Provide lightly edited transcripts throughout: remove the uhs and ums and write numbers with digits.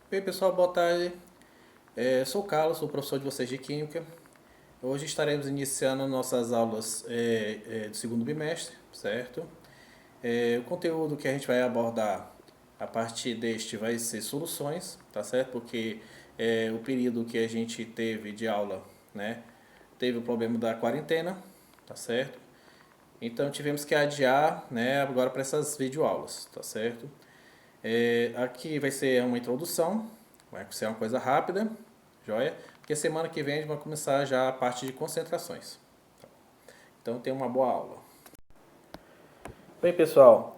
Bem, pessoal, boa tarde. Sou o Carlos, sou professor de vocês de Química. Hoje estaremos iniciando nossas aulas do segundo bimestre, certo? O conteúdo que a gente vai abordar a partir deste vai ser soluções, tá certo? Porque o período que a gente teve de aula, né, teve o problema da quarentena, tá certo? Então tivemos que adiar, né, agora para essas videoaulas, tá certo? Aqui vai ser uma introdução, vai ser uma coisa rápida, joia? Porque semana que vem a gente vai começar já a parte de concentrações. Então tem uma boa aula. Bem, pessoal,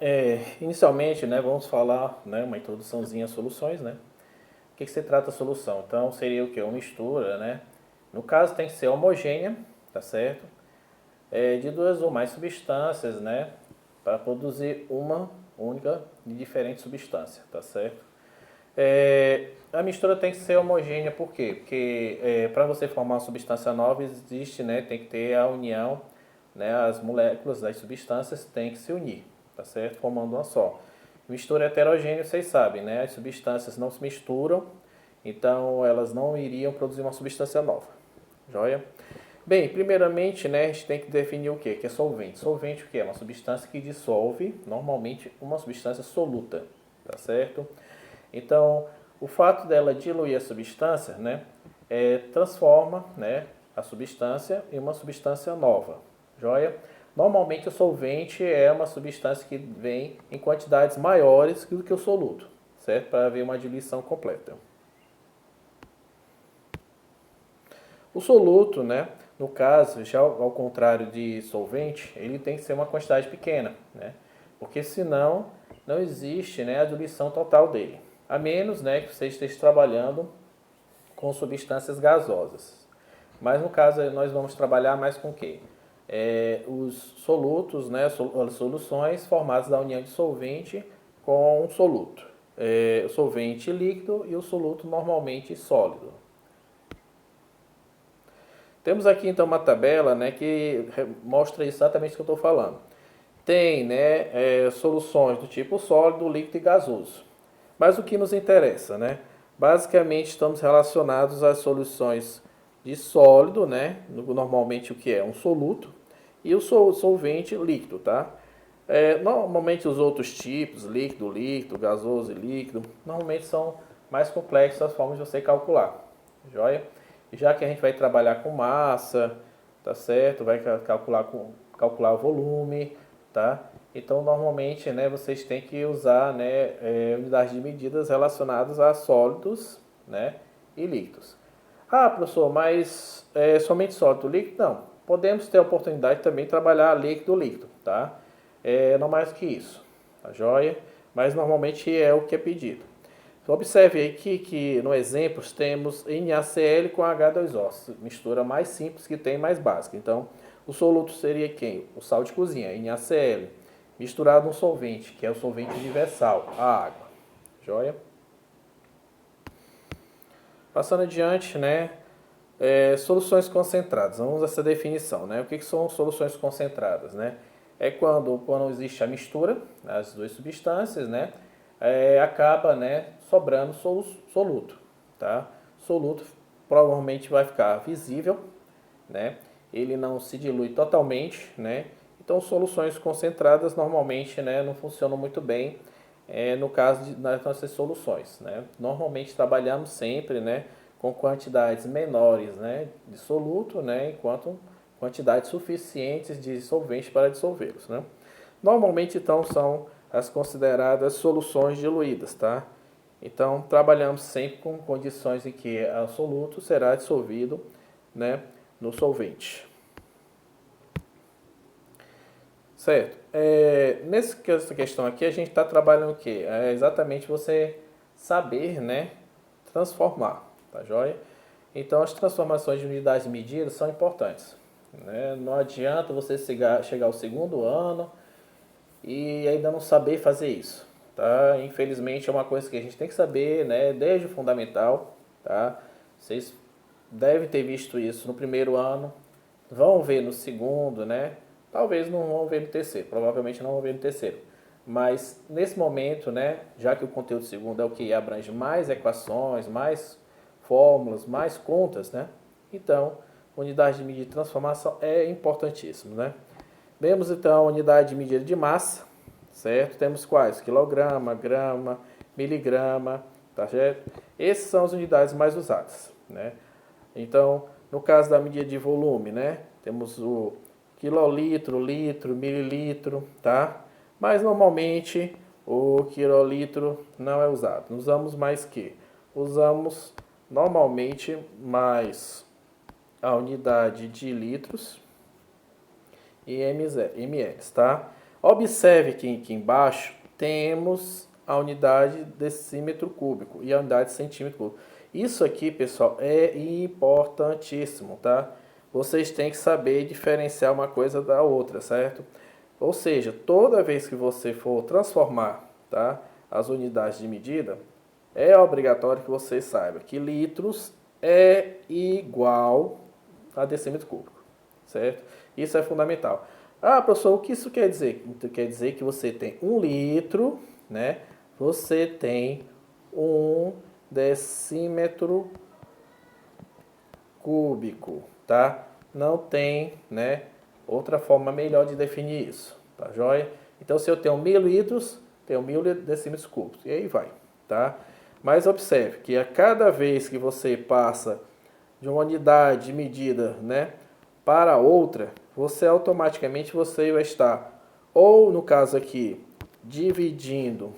inicialmente, né, vamos falar, né, uma introduçãozinha às soluções, né? O que se trata a solução? Então seria o que? Uma mistura, né? No caso tem que ser homogênea, tá certo? De duas ou mais substâncias, né? Para produzir uma única e diferente substância, tá certo? A mistura tem que ser homogênea, por quê? Porque para você formar uma substância nova existe, né, tem que ter a união, né, as moléculas das substâncias têm que se unir, tá certo? Formando uma só. Mistura heterogênea, vocês sabem, né? As substâncias não se misturam, então elas não iriam produzir uma substância nova. Joia? Bem, primeiramente, né, a gente tem que definir o que é solvente. Solvente o que é? Uma substância que dissolve, normalmente, uma substância soluta, tá certo? Então, o fato dela diluir a substância, né, transforma, né, a substância em uma substância nova, joia? Normalmente o solvente é uma substância que vem em quantidades maiores do que o soluto, certo? Para haver uma diluição completa. O soluto, né, no caso, já ao contrário de solvente, ele tem que ser uma quantidade pequena, né? Porque senão não existe, né, a diluição total dele. A menos, né, que você esteja trabalhando com substâncias gasosas. Mas no caso nós vamos trabalhar mais com o quê? Os solutos, né, as soluções formadas da união de solvente com um soluto. O solvente líquido e o soluto normalmente sólido. Temos aqui então uma tabela, né, que mostra exatamente o que eu estou falando. Tem, né, soluções do tipo sólido, líquido e gasoso. Mas o que nos interessa, né? Basicamente estamos relacionados às soluções de sólido, né? Normalmente o que é um soluto e o solvente líquido, tá? Normalmente os outros tipos, líquido, líquido, gasoso e líquido, normalmente são mais complexas as formas de você calcular, joia? Já que a gente vai trabalhar com massa, tá certo? Vai calcular o volume, tá? Então normalmente, né, vocês têm que usar, né, unidades de medidas relacionadas a sólidos, né, e líquidos. Ah, professor, mas somente sólido líquido? Não. Podemos ter a oportunidade também de trabalhar líquido líquido, tá? Não mais que isso, tá joia? Mas normalmente é o que é pedido. Então, observe aí que no exemplo temos NaCl com H2O, mistura mais simples que tem, mais básica. Então, o soluto seria quem? O sal de cozinha, NaCl, misturado no solvente, que é o solvente universal, a água. Joia? Passando adiante, né? Soluções concentradas. Vamos a essa definição, né? O que são soluções concentradas, né? É quando existe a mistura das duas substâncias, né? Acaba, né, sobrando soluto, tá? Soluto provavelmente vai ficar visível, né? Ele não se dilui totalmente, né? Então soluções concentradas normalmente, né, não funcionam muito bem no caso das nossas soluções, né? Normalmente trabalhamos sempre, né, com quantidades menores, né, de soluto, né, enquanto quantidades suficientes de solvente para dissolvê-los, né? Normalmente então são as consideradas soluções diluídas, tá? Então trabalhamos sempre com condições em que o soluto será dissolvido, né, no solvente. Certo. Nessa questão aqui, a gente está trabalhando o quê? É exatamente você saber, né, transformar, tá joia? Então, as transformações de unidades de medida são importantes, né? Não adianta você chegar ao segundo ano e ainda não saber fazer isso, tá? Infelizmente, é uma coisa que a gente tem que saber, né, desde o fundamental, tá? Vocês devem ter visto isso no primeiro ano, vão ver no segundo, né? Talvez não vão ver no terceiro, provavelmente não vão ver no terceiro. Mas nesse momento, né, já que o conteúdo segundo é o que abrange mais equações, mais fórmulas, mais contas, né? Então, unidade de medida de transformação é importantíssimo, né? Vemos então a unidade de medida de massa, certo? Temos quais? Quilograma, grama, miligrama, tá certo? Essas são as unidades mais usadas, né? Então, no caso da medida de volume, né? Temos o quilolitro, litro, mililitro, tá? Mas normalmente o quilolitro não é usado. Usamos mais que? Usamos normalmente mais a unidade de litros e ml, tá? Observe que aqui embaixo temos a unidade de decímetro cúbico e a unidade de centímetro cúbico. Isso aqui, pessoal, é importantíssimo, tá? Vocês têm que saber diferenciar uma coisa da outra, certo? Ou seja, toda vez que você for transformar, tá, as unidades de medida, é obrigatório que você saiba que litros é igual a decímetro cúbico, certo? Isso é fundamental. Ah, professor, o que isso quer dizer? Então, quer dizer que você tem 1 litro, né? Você tem 1 decímetro cúbico, tá? Não tem, né, outra forma melhor de definir isso, tá joia? Então, se eu tenho 1.000 litros, tenho 1.000 decímetros cúbicos, e aí vai, tá? Mas observe que a cada vez que você passa de uma unidade de medida, né, para outra, você automaticamente você vai estar, ou no caso aqui, dividindo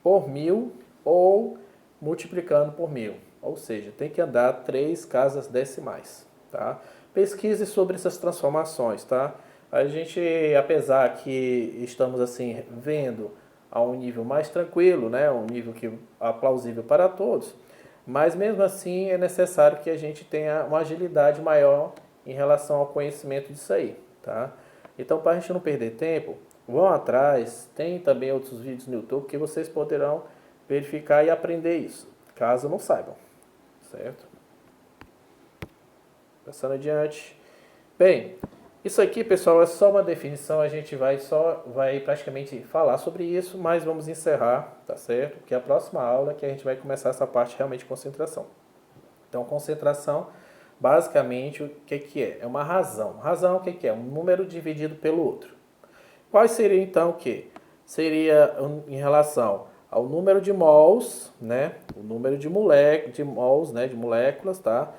por 1.000 ou multiplicando por 1.000. Ou seja, tem que andar 3 casas decimais, tá? Pesquise sobre essas transformações, tá? A gente, apesar que estamos assim vendo a um nível mais tranquilo, né, um nível que é plausível para todos, mas mesmo assim é necessário que a gente tenha uma agilidade maior em relação ao conhecimento disso aí, tá? Então, para a gente não perder tempo, vão atrás, tem também outros vídeos no YouTube que vocês poderão verificar e aprender isso, caso não saibam, certo? Passando adiante. Bem, isso aqui, pessoal, é só uma definição, a gente vai praticamente falar sobre isso, mas vamos encerrar, tá certo? Porque é a próxima aula que a gente vai começar essa parte realmente de concentração. Então, concentração, basicamente, o que que é? É uma razão. Razão, o que que é? Um número dividido pelo outro. Quais seriam, então, o que? Seria em relação ao número de mols, né? O número de mols, né? De moléculas, tá?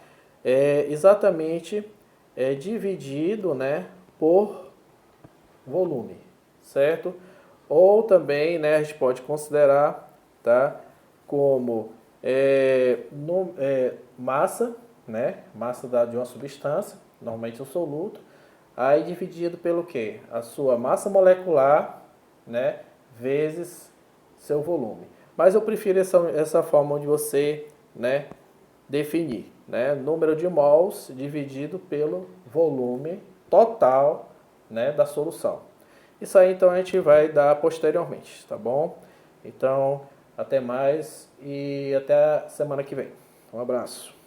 É exatamente dividido, né? Por volume, certo? Ou também, né? A gente pode considerar, tá? Como massa, né? Massa de uma substância, normalmente um soluto, aí dividido pelo quê? A sua massa molecular, né? Vezes seu volume. Mas eu prefiro essa forma onde você, né? Definir, né? Número de mols dividido pelo volume total, né? Da solução. Isso aí, então, a gente vai dar posteriormente, tá bom? Então, até mais e até a semana que vem. Um abraço.